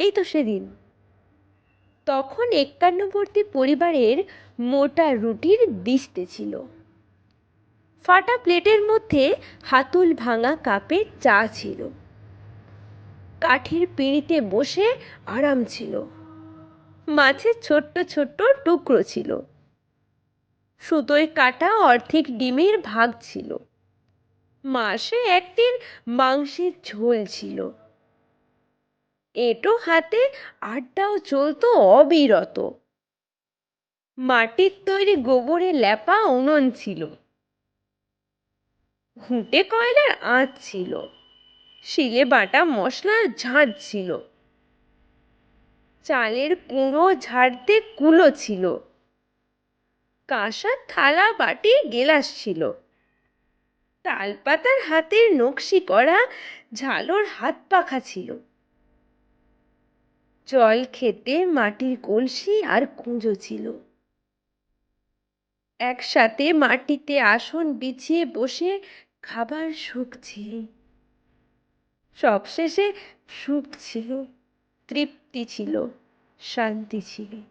এই তো সেদিন। তখন একান্নবর্তী পরিবারের মোটা রুটির দিস্তে ছিল। ফাটা প্লেটের মধ্যে হাতল ভাঙা কাপে চা ছিল। কাঠের পিঁড়িতে বসে আরাম ছিল। মাছের ছোট্ট ছোট্ট টুকরো ছিল। সুতোয় কাটা অর্ধেক ডিমের ভাগ ছিল। মাসে একদিন মাংসের ঝোল ছিল। এঁটো হাতে আড্ডাও চলতো অবিরত। মাটির তৈরি গোবরে লেপা উনুন ছিল। ঘুঁটে কয়লার আঁচ ছিল। শিলে বাটা মশলার ঝাঁঝ ছিল। চালের কুঁড়ো ঝাড়তে কুলো ছিল। কাঁসার থালা বাটি গেলাস ছিল। তালপাতার হাতের নকশি করা ঝালর হাত পাখা ছিল। জল খেতে মাটির কলসি আর কুঁজো ছিল। একসাথে মাটিতে আসন বিছিয়ে বসে খাবার সুখ ছিল। সবশেষে সুখ ছিল, তৃপ্তি ছিল, শান্তি ছিল।